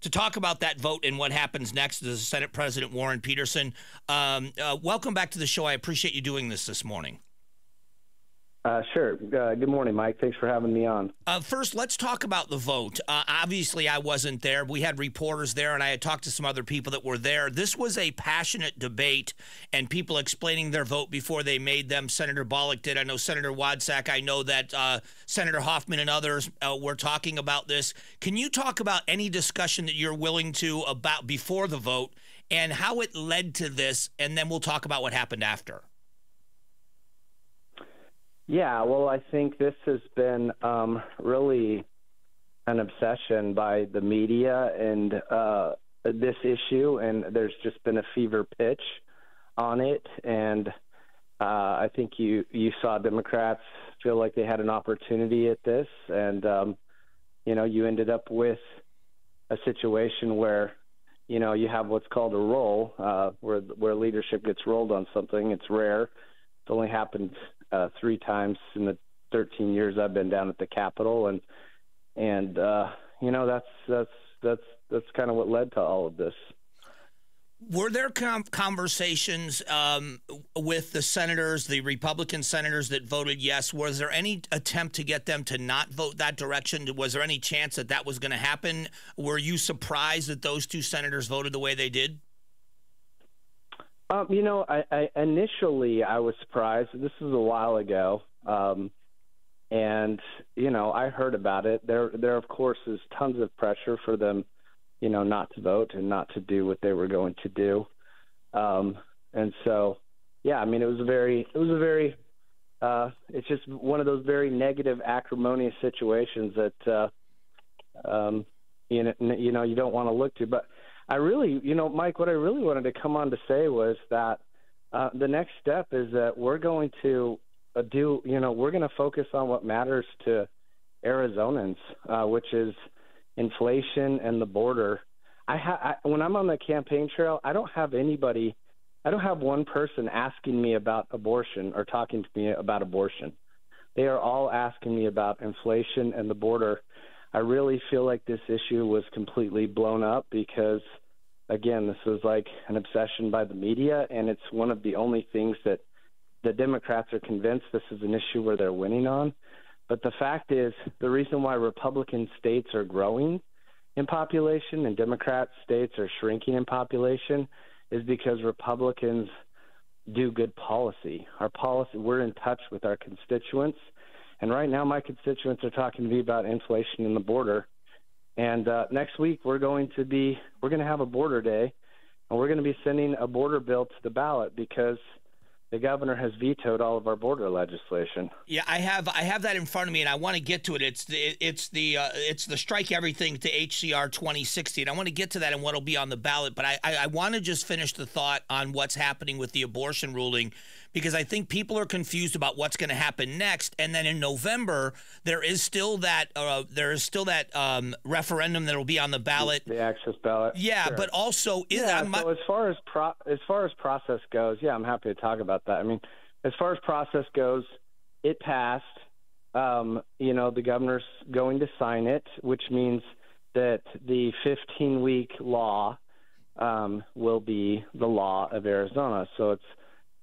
to talk about that vote and what happens next is Senate President Warren Petersen. Welcome back to the show. I appreciate you doing this morning. Sure. Good morning, Mike. Thanks for having me on. First, let's talk about the vote. Obviously, I wasn't there. We had reporters there, and I had talked to some other people that were there. This was a passionate debate, and people explaining their vote before they made them. Senator Bollock did. I know Senator Wadsack. I know that Senator Hoffman and others were talking about this. Can you talk about any discussion that you're willing to about before the vote and how it led to this, and then we'll talk about what happened after? Yeah, well, I think this has been really an obsession by the media and this issue, and there's just been a fever pitch on it. And I think you saw Democrats feel like they had an opportunity at this, and you ended up with a situation where you have what's called a roll, where leadership gets rolled on something. It's rare. It's only happened 3 times in the 13 years I've been down at the Capitol, and that's kind of what led to all of this. Were there conversations with the senators, the Republican senators that voted yes? Was there any attempt to get them to not vote that direction? Was there any chance that that was going to happen? Were you surprised that those 2 senators voted the way they did? I initially I was surprised. This was a while ago, and I heard about it. There of course is tons of pressure for them, not to vote and not to do what they were going to do, and so yeah, I mean it was a very it's just one of those very negative, acrimonious situations that you don't want to look to, but. I really, Mike, what I really wanted to come on to say was that the next step is that we're going to we're going to focus on what matters to Arizonans, which is inflation and the border. When I'm on the campaign trail, I don't have one person asking me about abortion or talking to me about abortion. They are all asking me about inflation and the border. I really feel like this issue was completely blown up because, again, this was like an obsession by the media, and it's one of the only things that the Democrats are convinced this is an issue where they're winning on. But the fact is, the reason why Republican states are growing in population and Democrat states are shrinking in population is because Republicans do good policy. We're in touch with our constituents. And right now, my constituents are talking to me about inflation and the border. And next week, we're going to have a border day, and we're going to be sending a border bill to the ballot because the governor has vetoed all of our border legislation. Yeah, I have that in front of me, and I want to get to it. It's the strike everything to HCR 2060, and I want to get to that and what'll be on the ballot. But I want to just finish the thought on what's happening with the abortion ruling, because I think people are confused about what's going to happen next. And then in November, there is still that referendum that will be on the ballot, the access ballot. Yeah, sure. But also, so as far as process goes, yeah, I'm happy to talk about that. I mean, as far as process goes, it passed. The governor's going to sign it, which means that the 15-week law will be the law of Arizona. So it's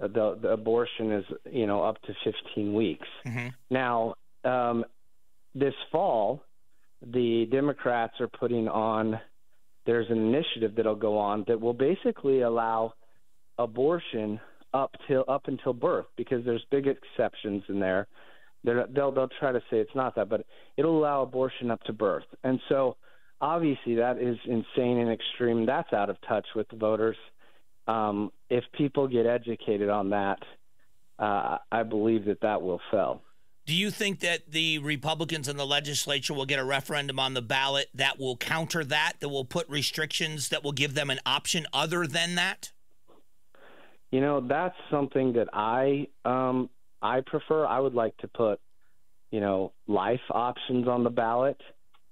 the abortion is up to 15 weeks. Mm-hmm. Now, this fall, the Democrats are putting on. There's an initiative that'll go on that will basically allow abortion up until birth, because there's big exceptions in there. They'll try to say it's not that, but it'll allow abortion up to birth. And so obviously that is insane and extreme. That's out of touch with the voters. If people get educated on that, I believe that will fail. Do you think that the Republicans in the legislature will get a referendum on the ballot that will counter that will put restrictions, that will give them an option other than that? That's something that I prefer. I would like to put, life options on the ballot.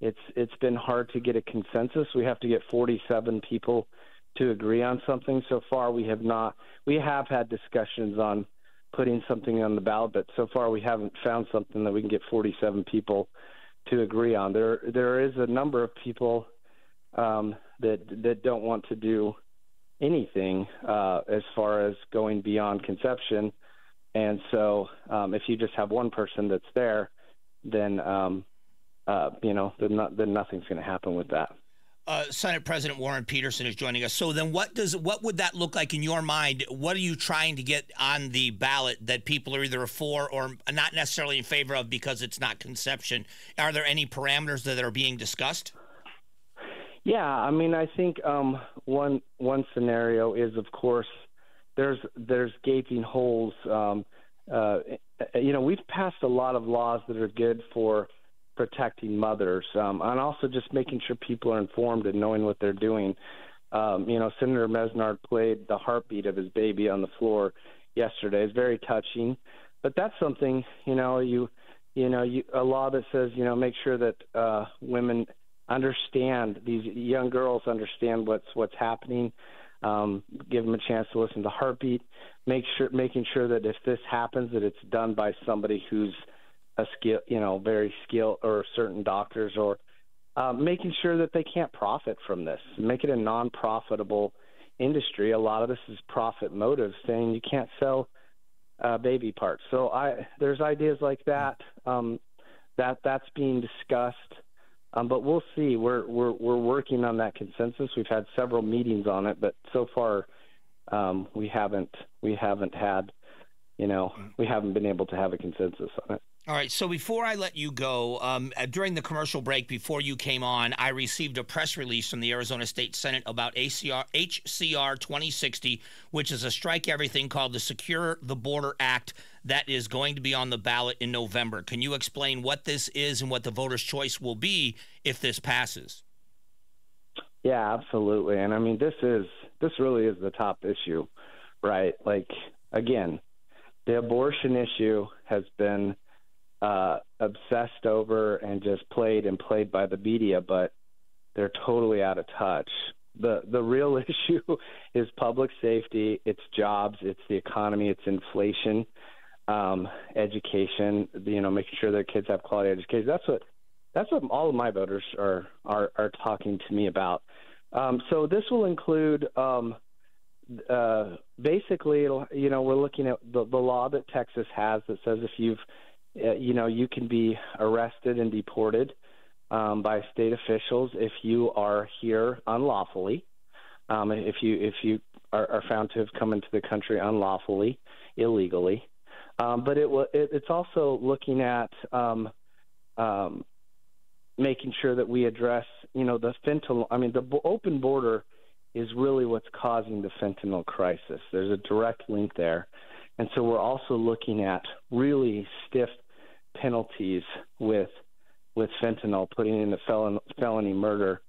It's been hard to get a consensus. We have to get 47 people to agree on something. So far, we have not. We have had discussions on putting something on the ballot, but so far we haven't found something that we can get 47 people to agree on. There is a number of people that don't want to do anything as far as going beyond conception. And so if you just have one person that's there, then then nothing's going to happen with that. Senate President Warren Petersen is joining us. So then what would that look like in your mind? What are you trying to get on the ballot that people are either for or not necessarily in favor of because it's not conception? Are there any parameters that are being discussed? Yeah, I mean, I think one scenario is, of course, there's gaping holes. We've passed a lot of laws that are good for protecting mothers, and also just making sure people are informed and knowing what they're doing. Senator Mesnard played the heartbeat of his baby on the floor yesterday. It's very touching, but that's something, a law that says, make sure that women understand, these young girls understand what's happening, give them a chance to listen to heartbeat, making sure that if this happens, that it's done by somebody who's a skill, very skilled, or certain doctors, or making sure that they can't profit from this, make it a non-profitable industry. A lot of this is profit motive, saying you can't sell baby parts. So there's ideas like that, that's being discussed. But we'll see. We're working on that consensus. We've had several meetings on it, but so far we haven't had, we haven't been able to have a consensus on it. All right. So before I let you go, during the commercial break before you came on, I received a press release from the Arizona State Senate about HCR 2060, which is a strike everything called the Secure the Border Act that is going to be on the ballot in November. Can you explain what this is and what the voters' choice will be if this passes? Yeah, absolutely. And I mean, this really is the top issue, right? Like, again, the abortion issue has been obsessed over and just played by the media, but they're totally out of touch. The real issue is public safety, it's jobs, it's the economy, it's inflation, education, making sure their kids have quality education. That's what all of my voters are talking to me about. So this will include basically, we're looking at the law that Texas has that says if you can be arrested and deported by state officials if you are here unlawfully, if you are found to have come into the country unlawfully, illegally. But it's also looking at making sure that we address, the fentanyl. I mean, the open border is really what's causing the fentanyl crisis. There's a direct link there. And so we're also looking at really stiff penalties with fentanyl, putting in the felony murder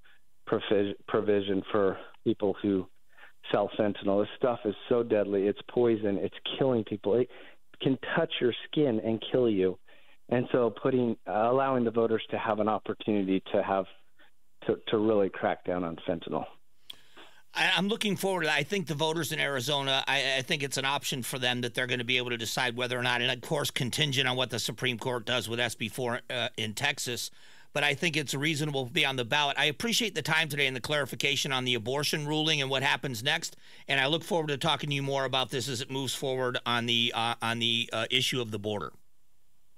provision for people who sell fentanyl. This stuff is so deadly. It's poison. It's killing people. It can touch your skin and kill you. And so allowing the voters to have an opportunity to really crack down on fentanyl. I'm looking forward to that. I think the voters in Arizona, I think it's an option for them that they're going to be able to decide whether or not, and of course contingent on what the Supreme Court does with SB 4 in Texas, but I think it's reasonable to be on the ballot. I appreciate the time today and the clarification on the abortion ruling and what happens next, and I look forward to talking to you more about this as it moves forward on the issue of the border.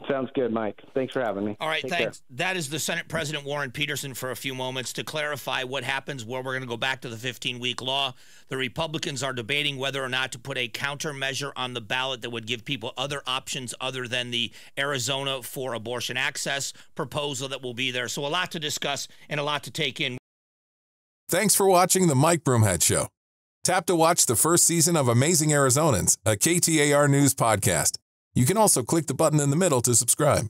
Sounds good, Mike. Thanks for having me. All right, Take thanks. care. That is the Senate President Warren Petersen for a few moments to clarify what happens where we're going to go back to the 15-week law. The Republicans are debating whether or not to put a countermeasure on the ballot that would give people other options other than the Arizona for abortion access proposal that will be there. So a lot to discuss and a lot to take in. Thanks for watching the Mike Broomhead Show. Tap to watch the first season of Amazing Arizonans, a KTAR News podcast. You can also click the button in the middle to subscribe.